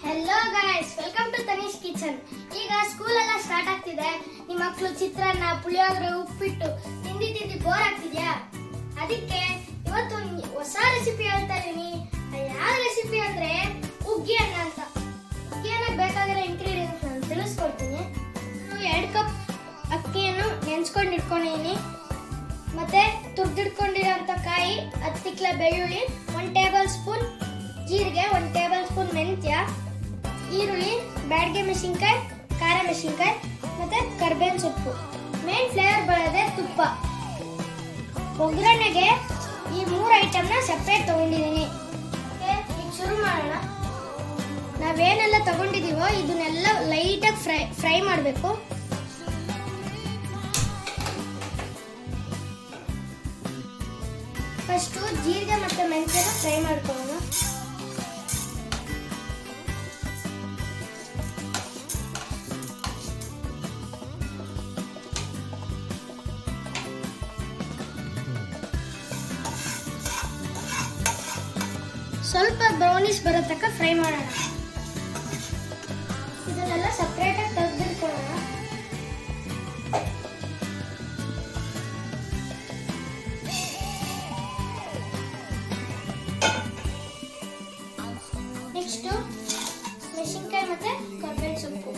Hello guys, welcome to Tanish kitchen. ಈಗ school ಎಲ್ಲ start ಆಗ್ತಿದೆ. ನಿಮ್ಮ ಮಕ್ಕಳು ಚಿತ್ರಾನ್ನ, ಪುಳಿಯೋಗರೆ, ಉಪ್ಪಿಟ್ಟು ತಿಂದಿ ಬೋರ್ ಆಗ್ತಿದ್ಯಾ? ಅದಕ್ಕೆ ಇವತ್ತು ಹೊಸ ರೆಸಿಪಿ ಹೇಳ್ತಾ ಇದೀನಿ. ಯಾವ ರೆಸಿಪಿ ಅಂದ್ರೆ ಹುಗ್ಗಿ ಅನ್ನ ಅಂತ. ಹುಗ್ಗಿ ಅನ್ನಕ್ಕೆ ಬೇಕಾಗಿರೋ ಇಂಗ್ರೀಡಿಯೆಂಟ್ಸ್ ನಾನು ತಿಳಿಸ್ಕೊಡ್ತೀನಿ. 2 ಕಪ್ ಅಕ್ಕಿಯನ್ನು ನೆನೆಸ್ಕೊಂಡು ಇಟ್ಕೊಂಡಿದ್ದೀನಿ. ಮತ್ತೆ ತುರ್ದಿಟ್ಕೊಂಡಿರೋಂಥ ಕಾಯಿ, 10 ತಿಕ್ಲ ಬೆಳ್ಳುಳ್ಳಿ, 1 ಟೇಬಲ್ ಸ್ಪೂನ್ ಜೀರಿಗೆ, 1 ಟೇಬಲ್ ಸ್ಪೂನ್ ಮೆಂತ್ಯ, ಈರುಳ್ಳಿ, ಬ್ಯಾಡಗೆ ಮೆಣಸಿನ್ಕಾಯಿ, ಖಾರ ಮೆಣಸಿನ್ಕಾಯಿ, ಮತ್ತೆ ಕರ್ಬೇವಿನ ಸೊಪ್ಪು. ಮೇನ್ ಫ್ಲೇವರ್ ಬರೋದೆ ತುಪ್ಪ. ಒಗ್ಗರಣೆಗೆ ಈ 3 ಐಟಮ್ನ ಸಪ್ರೇಟ್ ತಗೊಂಡಿದ್ದೀನಿ. ಈಗ ಶುರು ಮಾಡೋಣ. ನಾವೇನೆಲ್ಲ ತಗೊಂಡಿದೀವೋ ಇದನ್ನೆಲ್ಲ ಲೈಟಾಗಿ ಫ್ರೈ ಮಾಡಬೇಕು. ಫಸ್ಟು ಜೀರಿಗೆ ಮತ್ತು ಮೆಂತ್ಯನ ಫ್ರೈ ಮಾಡ್ಕೊಳ್ಳೋಣ. ಸ್ವಲ್ಪ ಬ್ರೌನಿಶ್ ಬರೋ ತನಕ ಫ್ರೈ ಮಾಡೋಣ. ಇದನ್ನೆಲ್ಲ ಸಪ್ರೇಟಾಗಿ ತೆಗೆದಿಟ್ಕೊಳ್ಳೋಣ. ನೆಕ್ಸ್ಟು ಮೆಣಸಿನ್ಕಾಯಿ ಮತ್ತು ಕರ್ಬೇವಿನ ಸೊಪ್ಪು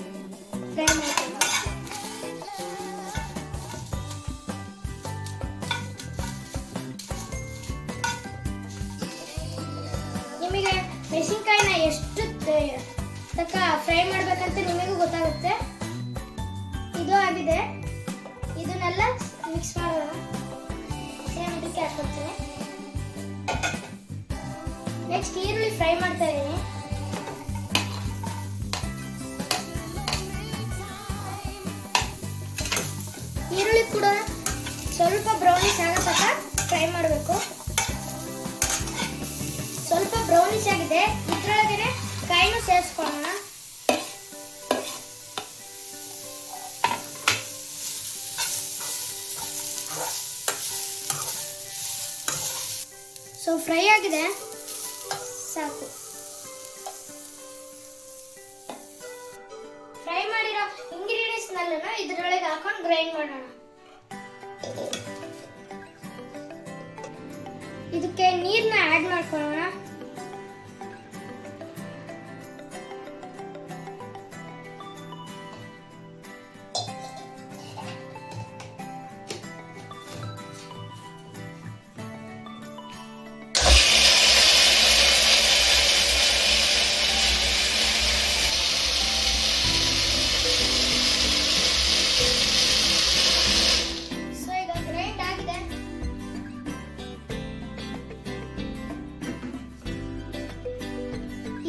ಫ್ರೈ ಮಾಡ್ಕೊಳ್ಳೋಣ. ನಿಮಗೆ ಮೆಣಸಿನ್ಕಾಯಿನ ಎಷ್ಟು ತಕ್ಕ ಫ್ರೈ ಮಾಡ್ಬೇಕಂತ ನಿಮಗೂ ಗೊತ್ತಾಗುತ್ತೆ. ಇದು ಆಗಿದೆ. ಇದನ್ನೆಲ್ಲ ಮಿಕ್ಸ್ ಮಾಡೋಣ. ಸೇಮ್ ಇದಕ್ಕೆ ಹಾಕ್ಕೊಡ್ತೀನಿ. ನೆಕ್ಸ್ಟ್ ಈರುಳ್ಳಿ ಫ್ರೈ ಮಾಡ್ತಾ ಇದ್ದೀನಿ. ಈರುಳ್ಳಿ ಕೂಡ ಸ್ವಲ್ಪ ಬ್ರೌನಿಶ್ ಆಗೋ ತನಕ ಫ್ರೈ ಮಾಡಬೇಕು. ಸ್ವಲ್ಪ ಬ್ರೌನಿಶ್ ಆಗಿದೆ. ಇದ್ರೊಳಗೆ ಕಾಯಿನೂ ಸೇರಿಸ್ಕೊಳ್ಳೋಣ. ಸೊ ಫ್ರೈ ಆಗಿದೆ, ಸಾಕು. ಫ್ರೈ ಮಾಡಿರೋ ಇಂಗ್ರೀಡಿಯೆಂಟ್ಸ್ ನೆಲ್ಲ ಇದ್ರೊಳಗೆ ಹಾಕೊಂಡು ಗ್ರೈಂಡ್ ಮಾಡೋಣ. ಇದಕ್ಕೆ ನೀರನ್ನ ಆಡ್ ಮಾಡ್ಕೊಳ್ಳೋಣ.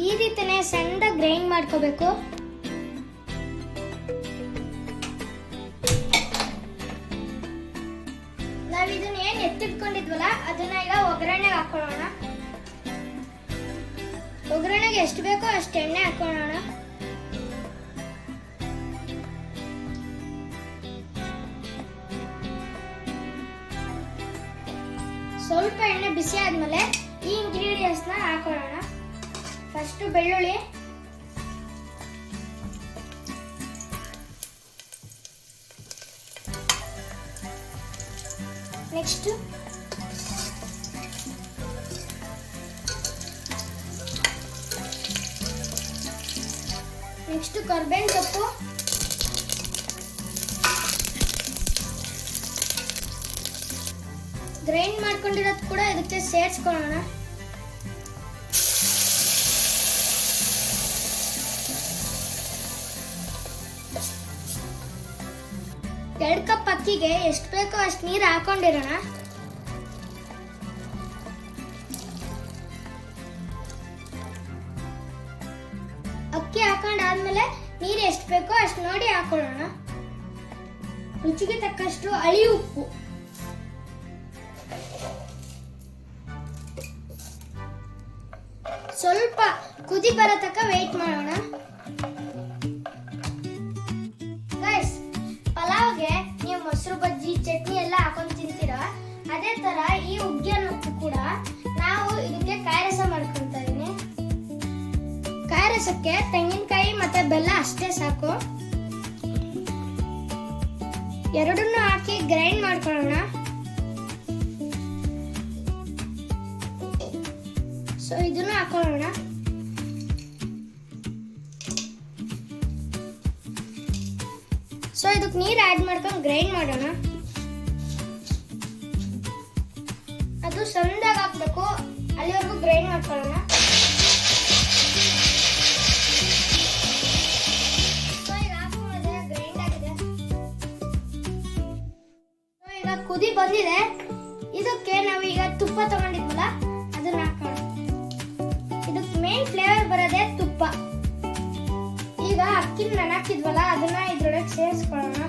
ಈ ರೀತಿನೇ ಸಣ್ಣ ಗ್ರೈಂಡ್ ಮಾಡ್ಕೋಬೇಕು. ನಾವು ಇದನ್ನ ಏನ್ ಎತ್ತಿಟ್ಕೊಂಡಿದ್ವಲ್ಲ ಅದನ್ನ ಈಗ ಒಗ್ಗರಣೆಗೆ ಹಾಕೊಳ್ಳೋಣ. ಒಗ್ಗರಣೆಗೆ ಎಷ್ಟು ಬೇಕೋ ಅಷ್ಟು ಎಣ್ಣೆ ಹಾಕೊಳ್ಳೋಣ. ಸ್ವಲ್ಪ ಎಣ್ಣೆ ಬಿಸಿ ಆದ್ಮೇಲೆ ಈ ಇಂಗ್ರೀಡಿಯೆಂಟ್ಸ್ ನ ಹಾಕೊಳ್ಳೋಣ. ಫಸ್ಟ್ ಬೆಳ್ಳುಳ್ಳಿ, ನೆಕ್ಸ್ಟ್ ಕರ್ಬೇವಿನ ಸೊಪ್ಪು, ಗ್ರೈಂಡ್ ಮಾಡ್ಕೊಂಡಿರೋದು ಕೂಡ ಇದಕ್ಕೆ ಸೇರಿಸ್ಕೊಳ್ಳೋಣ. ಎರಡು ಕಪ್ ಅಕ್ಕಿಗೆ ಎಷ್ಟು ಬೇಕೋ ಅಷ್ಟು ನೀರು ಹಾಕೊಂಡಿರೋಣ. ಅಕ್ಕಿ ಹಾಕೊಂಡಾದ್ಮೇಲೆ ನೀರು ಎಷ್ಟು ಬೇಕೋ ಅಷ್ಟು ನೋಡಿ ಹಾಕೊಳ್ಳೋಣ. ರುಚಿಗೆ ತಕ್ಕಷ್ಟು ಅಳಿ ಉಪ್ಪು, ಸ್ವಲ್ಪ ಕುದಿ ಬರೋ ತನಕ ವೇಟ್ ಮಾಡೋಣ. ಪಲಾವ್ಗೆ ನೀವು ಮೊಸರು ಬಜ್ಜಿ ಚಟ್ನಿ ಎಲ್ಲ ಹಾಕೊಂಡು ತಿಂತೀರಾ, ಅದೇ ತರ ಈ ಹುಗ್ಗಿಯನ್ನು ಕೂಡ ನಾವು ಇದಕ್ಕೆ ಕಾಯಿ ರಸ ಮಾಡ್ಕೊಳ್ತಾ ಇದೀನಿ. ಕಾಯಿ ಪಾಯಸಕ್ಕೆ ತೆಂಗಿನಕಾಯಿ ಮತ್ತೆ ಬೆಲ್ಲ ಅಷ್ಟೇ ಸಾಕು. ಎರಡನ್ನೂ ಹಾಕಿ ಗ್ರೈಂಡ್ ಮಾಡ್ಕೊಳ್ಳೋಣ. ಸೊ ಇದನ್ನು ಹಾಕೊಳ್ಳೋಣ. ಸೊ ಇದಕ್ಕೆ ನೀರು ಆಡ್ ಮಾಡ್ಕೊಂಡು ಗ್ರೈಂಡ್ ಮಾಡೋಣ. ಅದು ಸಣ್ಣದಾಗಿ ಹಾಕ್ಬೇಕು, ಅಲ್ಲಿವರೆಗೂ ಗ್ರೈಂಡ್ ಮಾಡ್ಕೊಳ್ಳೋಣ. ಸೊ ಈಗ ಹಾಕೊಂಡ್ರೆ ಗ್ರೈಂಡ್ ಆಗಿದೆ. ಸೊ ಈಗ ಕುದಿ ಬಂದಿದೆ. ಇದಕ್ಕೆ ನಾವೀಗ ತುಪ್ಪ ತಗೊಂಡಿದ್ವಲ್ಲ ಅದನ್ನ ಹಾಕೋಣ. ಇದಕ್ಕೆ ಮೇನ್ ಫ್ಲೇವರ್ ಬರೋದೇ ತುಪ್ಪ. ಈಗ ಅಕ್ಕಿನ ಹಾಕಿದ್ವಲ್ಲ ಅದನ್ನ ಇದ್ರೊಳಗೆ ಸೇರಿಸ್ಕೊಳ್ಳೋಣ.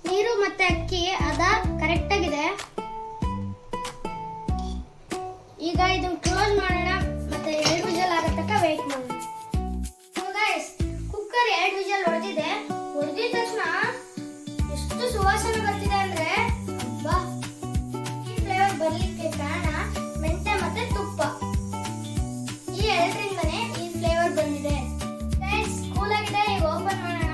ನೀರು ಮತ್ತೆ ಅಕ್ಕಿ ಅದ ಕರೆಕ್ಟ್ ಆಗಿದೆ. ಈಗ ಇದನ್ನ ಕ್ಲೋಸ್ ಮಾಡೋಣ ಮತ್ತೆ 2 ವಿಷಲ್ ಆಗೋ ತನಕ ವೇಟ್ ಮಾಡೋಣ. ಕುಕ್ಕರ್ 2 ವಿಷಲ್ ಹೊಡೆದಿದೆ. ಹೊಡೆದಿದ ತಕ್ಷಣ ಎಷ್ಟು ಸುವಾಸನೆ ಬರ್ತಿದೆ ಅಂದ್ರೆ ಬಾ, ಈ ಫ್ಲೇವರ್ ಬರ್ಲಿಕ್ಕೆ ಕಾರಣ ಮೆಂತೆ ಮತ್ತೆ ತುಪ್ಪ. ಈ ಎರಡರಿಂದನೇ ಈ ಫ್ಲೇವರ್ ಬಂದಿದೆ. ಗೈಸ್ ಕೂಲ್ ಆಗಿದೆ, ಈಗ ಓಪನ್ ಮಾಡೋಣ.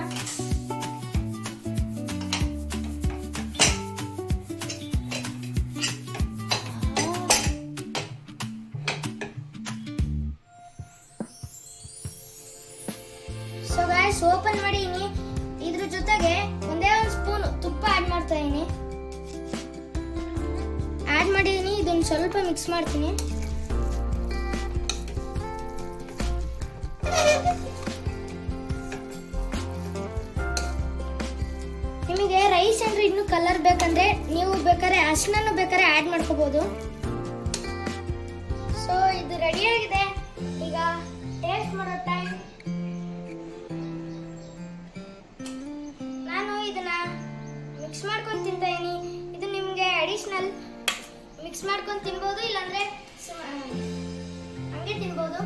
ಸೊ ಗೈಸ್ ಓಪನ್ ಮಾಡಿನಿ. ಇದ್ರ ಜೊತೆಗೆ ಒಂದೇ ಒಂದು ಸ್ಪೂನ್ ತುಪ್ಪ ಆಡ್ ಮಾಡ್ತಾ ಇದೀನಿ. ಆಡ್ ಮಾಡಿದೀನಿ. ಇದನ್ನ ಸ್ವಲ್ಪ ಮಿಕ್ಸ್ ಮಾಡ್ತೀನಿ. ನಿಮಗೆ ರೈಸ್ ಅಂದ್ರೆ ಇನ್ನು ಕಲರ್ ಬೇಕಂದ್ರೆ ನೀವು ಬೇಕಾದ್ರೆ ಅರಿಶಿನ ಬೇಕಾದ್ರೆ ಆಡ್ ಮಾಡ್ಕೋಬಹುದು. ಸೊ ಇದು ರೆಡಿ ಆಗಿದೆ. ಈಗ ಟೇಸ್ಟ್ ಮಾಡೋ ಟೈಮ್. ಇದನ್ನ ಮಿಕ್ಸ್ ಮಾಡ್ಕೊಂಡು ತಿಂತಾ ಇದೀನಿ. ಇದು ನಿಮ್ಗೆ ಅಡಿಷನಲ್ ಮಿಕ್ಸ್ ಮಾಡ್ಕೊಂಡು ತಿನ್ಬೋದು, ಇಲ್ಲಾಂದ್ರೆ ಹಂಗೆ ತಿನ್ಬೋದು.